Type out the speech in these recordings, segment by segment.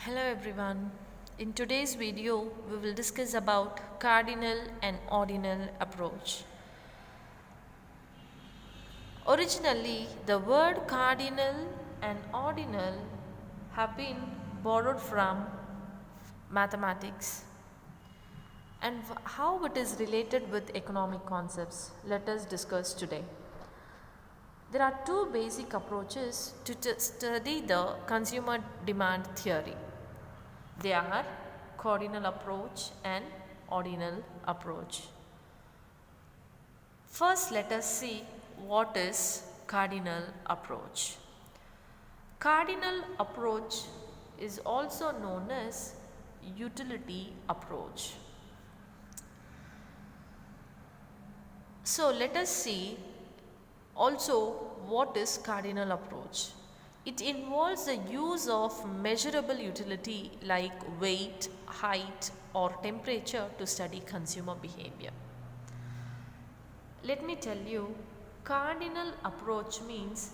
Hello everyone. In today's video, we will discuss about cardinal and ordinal approach. Originally, the word cardinal and ordinal have been borrowed from mathematics and how it is related with economic concepts. Let us discuss today. There are two basic approaches to study the consumer demand theory. They are cardinal approach and ordinal approach. First, let us see what is cardinal approach. Cardinal approach is also known as utility approach. So, let us see also what is cardinal approach. It involves the use of measurable utility like weight, height or temperature to study consumer behavior. Let me tell you, cardinal approach means,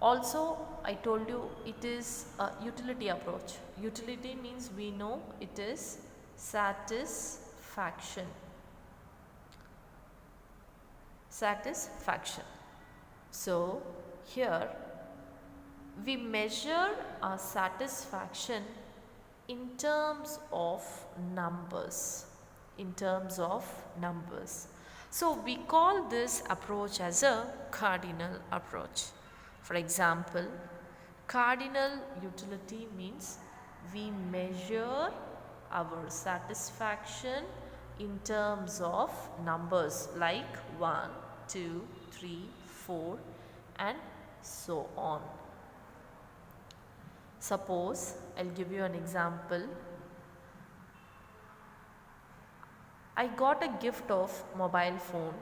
also I told you it is a utility approach. Utility means we know it is satisfaction. So here we measure our satisfaction in terms of numbers. So we call this approach as a cardinal approach. For example, cardinal utility means we measure our satisfaction in terms of numbers like 1, 2, 3, 4 and so on. Suppose I'll give you an example. I got a gift of mobile phone.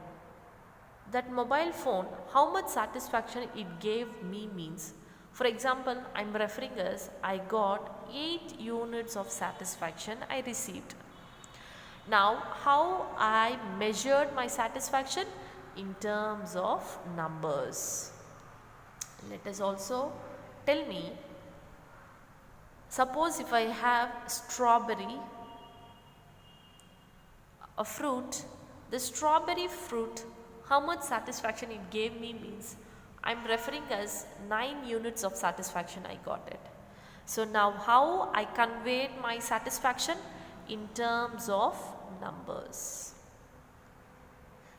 That mobile phone, how much satisfaction it gave me means, for example, I'm referring as I got 8 units of satisfaction I received. Now, how I measured my satisfaction? In terms of numbers. Let us also tell me, suppose if I have strawberry, a fruit, the strawberry fruit, how much satisfaction it gave me means, I'm referring as 9 units of satisfaction I got it. So now how I conveyed my satisfaction? In terms of numbers.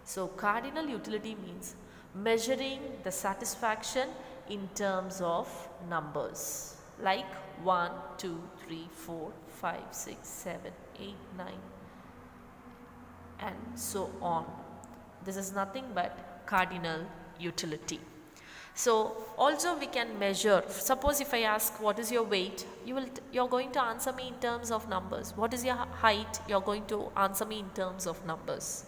So cardinal utility means measuring the satisfaction in terms of numbers like 1, 2, 3, 4, 5, 6, 7, 8, 9 and so on. This is nothing but cardinal utility. So also we can measure. Suppose if I ask what is your weight, you're going to answer me in terms of numbers. What is your height? You're going to answer me in terms of numbers.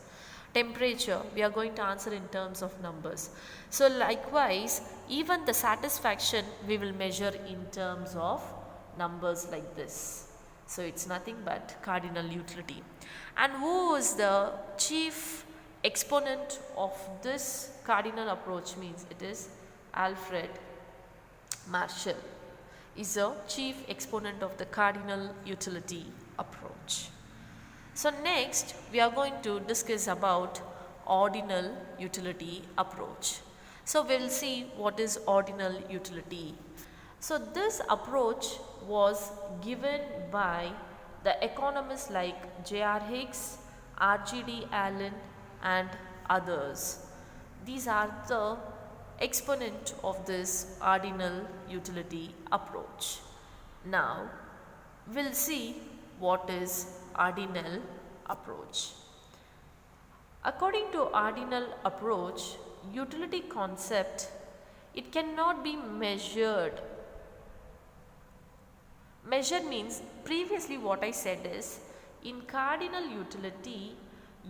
Temperature, we are going to answer in terms of numbers. So likewise, even the satisfaction we will measure in terms of numbers like this. So it's nothing but cardinal utility. And who is the chief exponent of this cardinal approach means, it is Alfred Marshall is a chief exponent of the cardinal utility approach. So next we are going to discuss about ordinal utility approach. So we will see what is ordinal utility. So this approach was given by the economists like J.R. Hicks, R.G.D. Allen and others. These are the exponent of this ordinal utility approach. Now we'll see what is ordinal approach. According to ordinal approach, utility concept, it cannot be measured. Measured means, previously what I said is, in cardinal utility,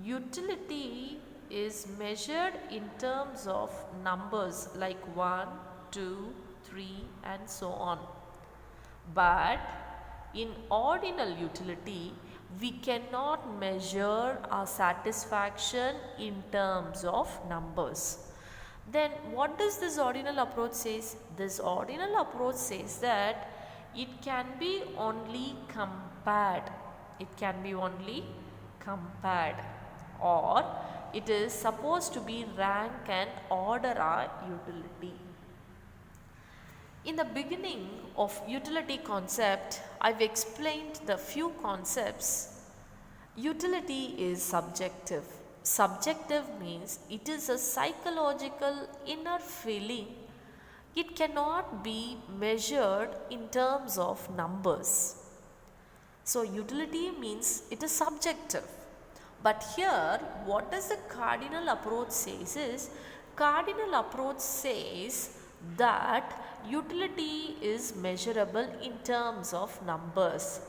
utility is measured in terms of numbers like 1, 2, 3 and so on. But in ordinal utility, we cannot measure our satisfaction in terms of numbers. Then what does this ordinal approach says? This ordinal approach says that it can be only compared. It can be only compared, or it is supposed to be rank and order our utility. In the beginning of utility concept, I've explained the few concepts. Utility is subjective. Subjective means it is a psychological inner feeling. It cannot be measured in terms of numbers. So utility means it is subjective. But here what does the cardinal approach says is, cardinal approach says that utility is measurable in terms of numbers.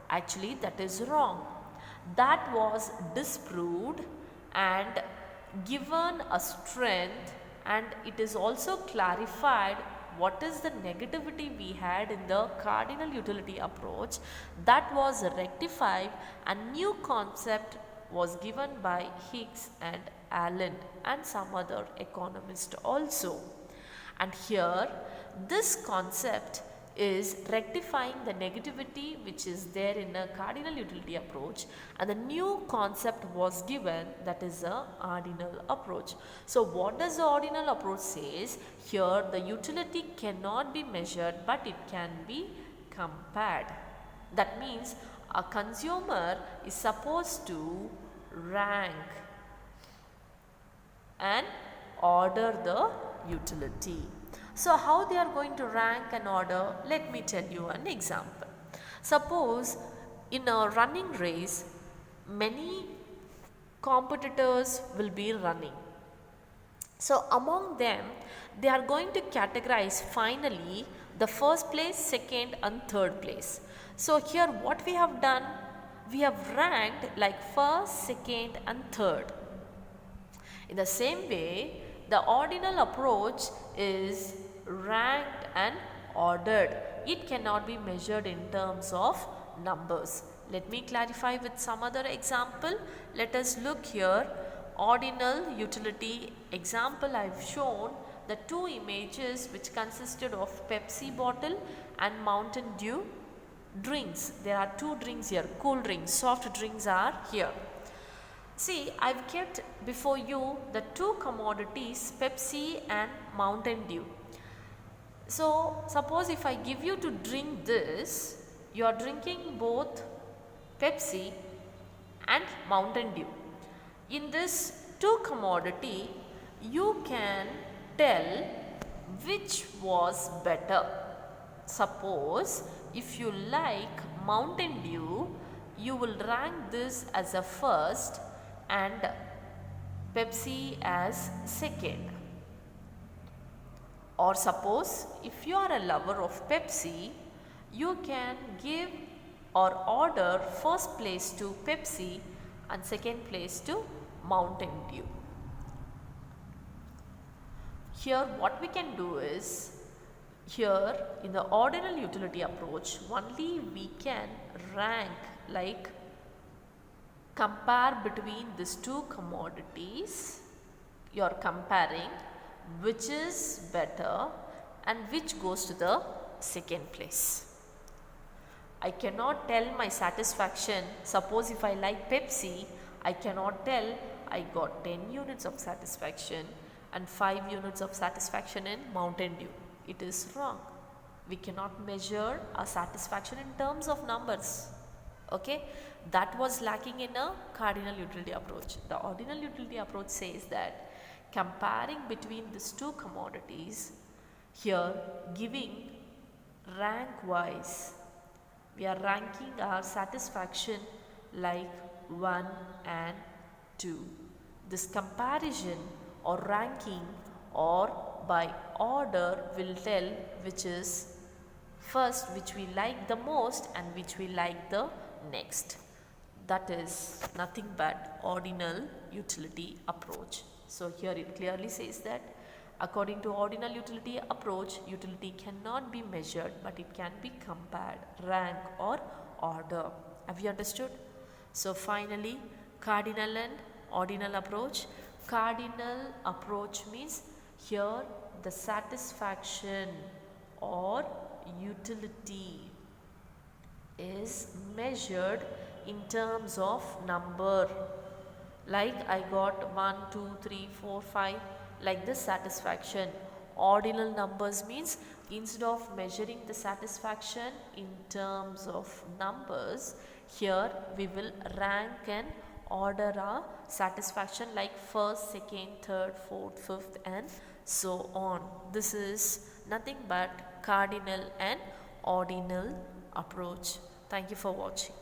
Actually that is wrong. That was disproved and given a strength, and it is also clarified what is the negativity we had in the cardinal utility approach. That was rectified and new concept was given by Higgs and Allen and some other economists also. And here this concept is rectifying the negativity which is there in a cardinal utility approach, and the new concept was given, that is a ordinal approach. So what does the ordinal approach says? Here the utility cannot be measured but it can be compared. That means a consumer is supposed to rank and order the utility. So how they are going to rank and order? Let me tell you an example. Suppose in a running race, many competitors will be running. So among them, they are going to categorize finally the first place, second and third place. So here what we have done, we have ranked like first, second and third. In the same way, the ordinal approach is ranked and ordered. It cannot be measured in terms of numbers. Let me clarify with some other example. Let us look here. Ordinal utility example, I have shown the two images which consisted of Pepsi bottle and Mountain Dew drinks. There are two drinks here, cool drinks, soft drinks are here. See, I have kept before you the two commodities, Pepsi and Mountain Dew. So suppose if I give you to drink this, you are drinking both Pepsi and Mountain Dew. In this two commodity, you can tell which was better. Suppose if you like Mountain Dew, you will rank this as a first and Pepsi as second. Or suppose if you are a lover of Pepsi, you can give or order first place to Pepsi and second place to Mountain Dew. Here what we can do is, here in the ordinal utility approach, only we can rank, like compare between these two commodities. You are comparing which is better and which goes to the second place. I cannot tell my satisfaction. Suppose if I like Pepsi, I cannot tell I got 10 units of satisfaction and 5 units of satisfaction in Mountain Dew. It is wrong. We cannot measure our satisfaction in terms of numbers. Okay, that was lacking in a cardinal utility approach. The ordinal utility approach says that comparing between these two commodities, here giving rank wise, we are ranking our satisfaction like 1 and 2. This comparison or ranking or by order will tell which is first, which we like the most and which we like the next. That is nothing but ordinal utility approach. So here it clearly says that according to ordinal utility approach, utility cannot be measured but it can be compared, rank or order. Have you understood? So finally, cardinal and ordinal approach. Cardinal approach means here the satisfaction or utility is measured in terms of number. Like I got 1, 2, 3, 4, 5, like this satisfaction. Ordinal numbers means instead of measuring the satisfaction in terms of numbers, here we will rank and order our satisfaction like first, second, third, fourth, fifth and so on. This is nothing but cardinal and ordinal approach. Thank you for watching.